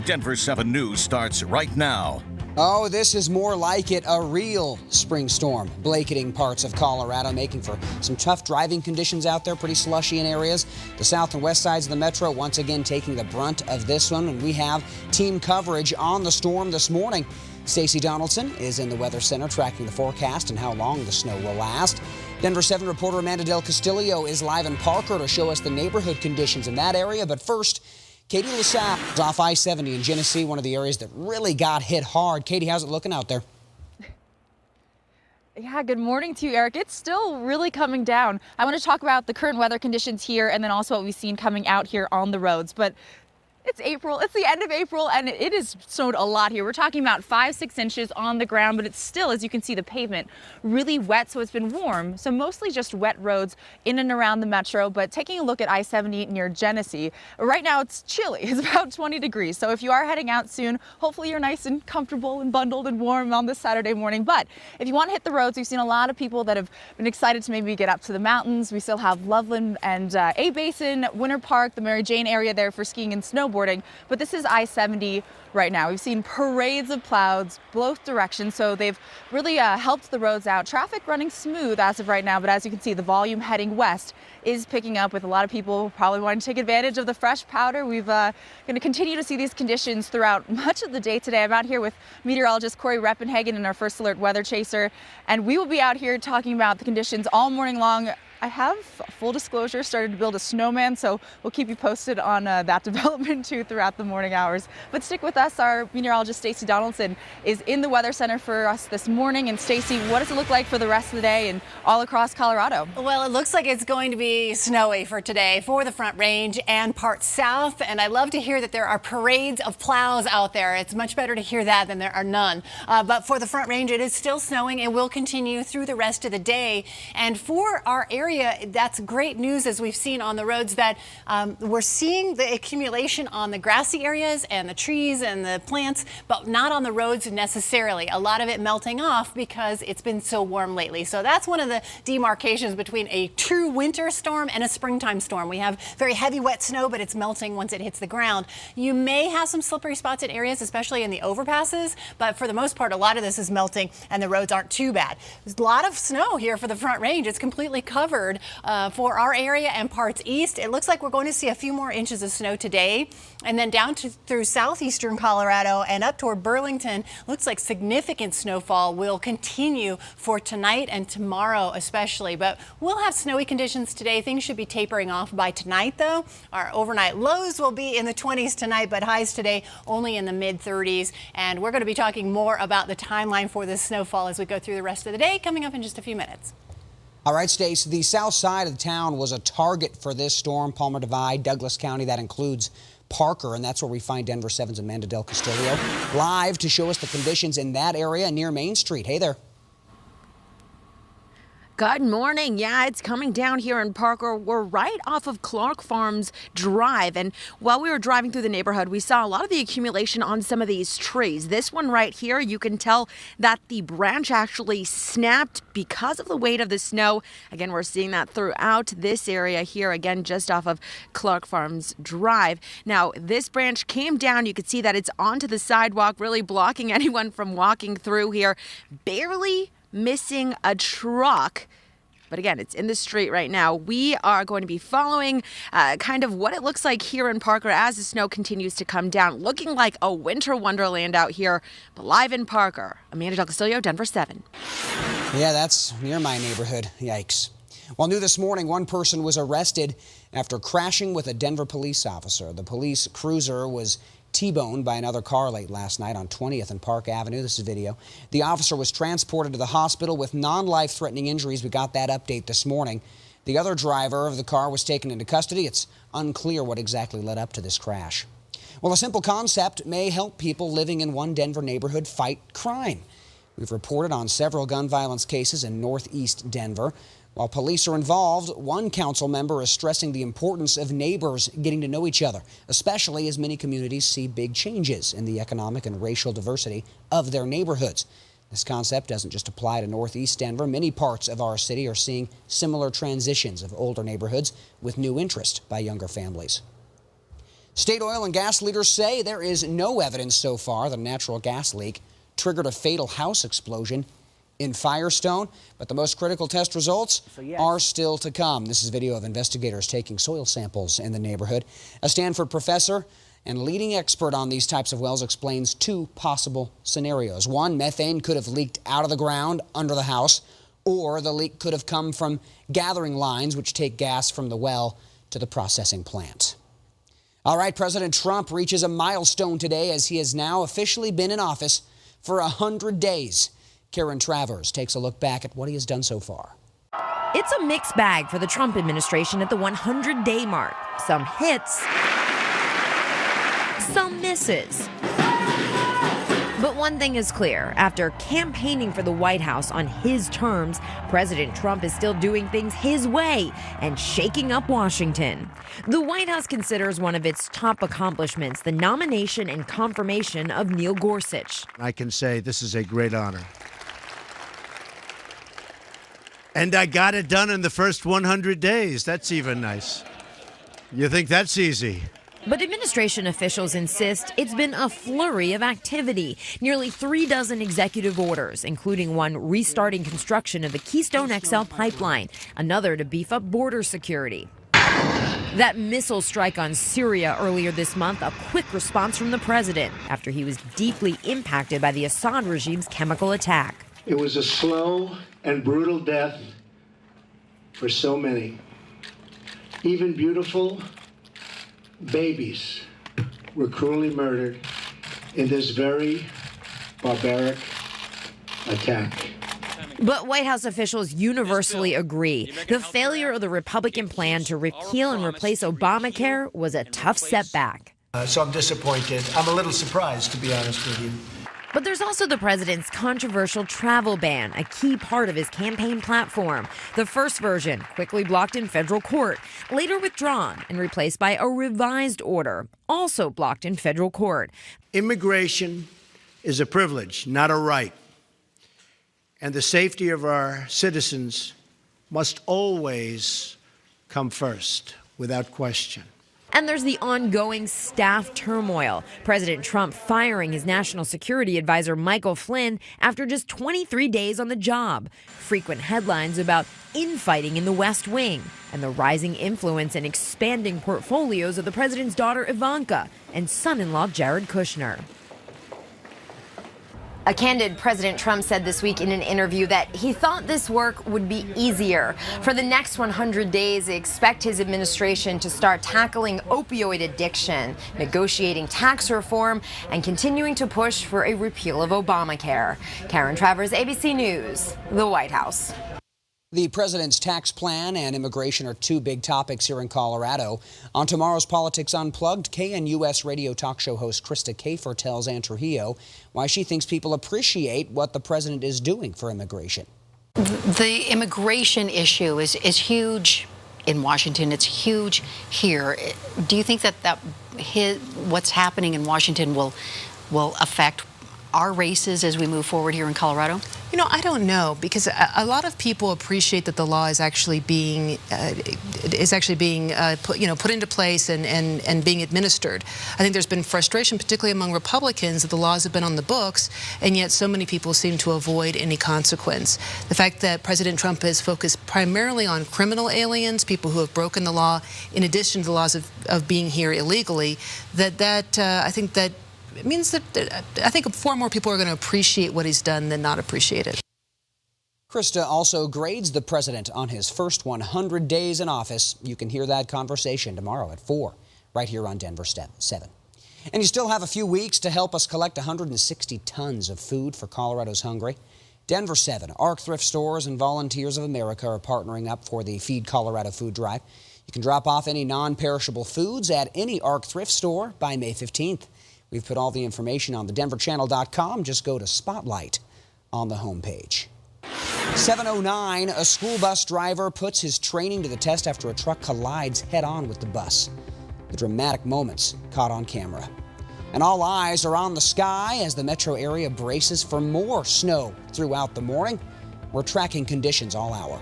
Denver 7 News starts right now. Oh, this is more like it, a real spring storm. Blanketing parts of Colorado, making for some tough driving conditions out there, pretty slushy in areas. The south and west sides of the metro once again taking the brunt of this one, and we have team coverage on the storm this morning. Stacey Donaldson is in the Weather Center tracking the forecast and how long the snow will last. Denver 7 reporter Amanda Del Castillo is live in Parker to show us the neighborhood conditions in that area. But first, Katie LaSalle is off I-70 in Genesee, one of the areas that really got hit hard. Katie, how's it looking out there? Yeah, good morning to you, Eric. It's still really coming down. I want to talk about the current weather conditions here and then also what we've seen coming out here on the roads. But it's April, it's the end of April, and it has snowed a lot here. We're talking about 5-6 inches on the ground, but it's still, as you can see, the pavement really wet, so it's been warm. So mostly just wet roads in and around the metro, but taking a look at I-70 near Genesee, right now it's chilly. It's about 20 degrees. So if you are heading out soon, hopefully you're nice and comfortable and bundled and warm on this Saturday morning. But if you want to hit the roads, we've seen a lot of people that have been excited to maybe get up to the mountains. We still have Loveland and A-Basin, Winter Park, the Mary Jane area there for skiing and snowboarding. But this is I-70 right now. We've seen parades of clouds both directions, so they've really helped the roads out. Traffic running smooth as of right now, but as you can see, the volume heading west is picking up with a lot of people probably wanting to take advantage of the fresh powder. We've going to continue to see these conditions throughout much of the day today. I'm out here with meteorologist Corey Reppenhagen and our First Alert weather chaser, and we will be out here talking about the conditions all morning long. I have, full disclosure, started to build a snowman, so we'll keep you posted on that development too throughout the morning hours. But stick with us. Our meteorologist Stacey Donaldson is in the Weather Center for us this morning. And Stacey, what does it look like for the rest of the day and all across Colorado? Well, it looks like it's going to be snowy for today for the Front Range and parts south. And I love to hear that there are parades of plows out there. It's much better to hear that than there are none. But for the Front Range, it is still snowing. It will continue through the rest of the day. And for our area, that's great news, as we've seen on the roads, that we're seeing the accumulation on the grassy areas and the trees and the plants, but not on the roads necessarily. A lot of it melting off because it's been so warm lately. So that's one of the demarcations between a true winter storm and a springtime storm. We have very heavy wet snow, but it's melting once it hits the ground. You may have some slippery spots in areas, especially in the overpasses, but for the most part, a lot of this is melting and the roads aren't too bad. There's a lot of snow here for the Front Range. It's completely covered for our area and parts east. It looks like we're going to see a few more inches of snow today, and then down through southeastern Colorado and up toward Burlington. Looks like significant snowfall will continue for tonight and tomorrow especially, but we'll have snowy conditions today. Things should be tapering off by tonight though. Our overnight lows will be in the 20s tonight, but highs today only in the mid 30s. And we're going to be talking more about the timeline for this snowfall as we go through the rest of the day, coming up in just a few minutes. All right, Stace, the south side of the town was a target for this storm. Palmer Divide, Douglas County, that includes Parker, and that's where we find Denver 7's Amanda Del Castillo live to show us the conditions in that area near Main Street. Hey there. Good morning. Yeah, it's coming down here in Parker. We're right off of Clark Farms Drive. And while we were driving through the neighborhood, we saw a lot of the accumulation on some of these trees. This one right here, you can tell that the branch actually snapped because of the weight of the snow. Again, we're seeing that throughout this area here, again, just off of Clark Farms Drive. Now, this branch came down. You could see that it's onto the sidewalk, really blocking anyone from walking through here. Barely missing a truck. But again, it's in the street right now. We are going to be following kind of what it looks like here in Parker as the snow continues to come down. Looking like a winter wonderland out here, but live in Parker. Amanda Del Castillo, Denver 7. Yeah, that's near my neighborhood. Yikes. Well, new this morning, one person was arrested after crashing with a Denver police officer. The police cruiser was T-boned by another car late last night on 20th and Park Avenue. This is video. The officer was transported to the hospital with non-life-threatening injuries. We got that update this morning. The other driver of the car was taken into custody. It's unclear what exactly led up to this crash. Well, a simple concept may help people living in one Denver neighborhood fight crime. We've reported on several gun violence cases in northeast Denver. While police are involved, one council member is stressing the importance of neighbors getting to know each other, especially as many communities see big changes in the economic and racial diversity of their neighborhoods. This concept doesn't just apply to northeast Denver. Many parts of our city are seeing similar transitions of older neighborhoods with new interest by younger families. State oil and gas leaders say there is no evidence so far that a natural gas leak triggered a fatal house explosion in Firestone, but the most critical test results are still to come. This is video of investigators taking soil samples in the neighborhood. A Stanford professor and leading expert on these types of wells explains two possible scenarios. One, methane could have leaked out of the ground under the house, or the leak could have come from gathering lines which take gas from the well to the processing plant. All right, President Trump reaches a milestone today as he has now officially been in office for 100 days. Karen Travers takes a look back at what he has done so far. It's a mixed bag for the Trump administration at the 100-day mark. Some hits, some misses. But one thing is clear. After campaigning for the White House on his terms, President Trump is still doing things his way and shaking up Washington. The White House considers one of its top accomplishments the nomination and confirmation of Neil Gorsuch. I can say this is a great honor. And I got it done in the first 100 days. That's even nice. You think that's easy? But administration officials insist it's been a flurry of activity. Nearly 36 executive orders, including one restarting construction of the Keystone XL pipeline, another to beef up border security. That missile strike on Syria earlier this month, a quick response from the president after he was deeply impacted by the Assad regime's chemical attack. It was a slow and brutal death for so many. Even beautiful babies were cruelly murdered in this very barbaric attack. But White House officials universally agree the failure of the Republican plan to repeal and replace Obamacare was a tough setback. So I'm disappointed. I'm a little surprised, to be honest with you. But there's also the president's controversial travel ban, a key part of his campaign platform. The first version, quickly blocked in federal court, later withdrawn and replaced by a revised order, also blocked in federal court. Immigration is a privilege, not a right. And the safety of our citizens must always come first, without question. And there's the ongoing staff turmoil. President Trump firing his national security advisor Michael Flynn after just 23 days on the job. Frequent headlines about infighting in the West Wing and the rising influence and expanding portfolios of the president's daughter Ivanka and son-in-law Jared Kushner. A candid President Trump said this week in an interview that he thought this work would be easier. For the next 100 days, expect his administration to start tackling opioid addiction, negotiating tax reform, and continuing to push for a repeal of Obamacare. Karen Travers, ABC News, the White House. The president's tax plan and immigration are two big topics here in Colorado. On tomorrow's Politics Unplugged, KNUS radio talk show host Krista Kafer tells Ann Trujillo why she thinks people appreciate what the president is doing for immigration. The immigration issue is huge in Washington. It's huge here. Do you think that what's happening in Washington will affect our races as we move forward here in Colorado? You know, I don't know, because a lot of people appreciate that the law is actually being put into place and being administered. I think there's been frustration, particularly among Republicans, that the laws have been on the books, and yet so many people seem to avoid any consequence. The fact that President Trump has focused primarily on criminal aliens, people who have broken the law, in addition to the laws of being here illegally, I think that it means that I think far more people are going to appreciate what he's done than not appreciate it. Krista also grades the president on his first 100 days in office. You can hear that conversation tomorrow at 4, right here on Denver 7. And you still have a few weeks to help us collect 160 tons of food for Colorado's hungry. Denver 7, ARC Thrift Stores, and Volunteers of America are partnering up for the Feed Colorado food drive. You can drop off any non-perishable foods at any ARC Thrift store by May 15th. We've put all the information on thedenverchannel.com. Just go to Spotlight on the homepage. 7:09, a school bus driver puts his training to the test after a truck collides head-on with the bus. The dramatic moments caught on camera. And all eyes are on the sky as the metro area braces for more snow throughout the morning. We're tracking conditions all hour.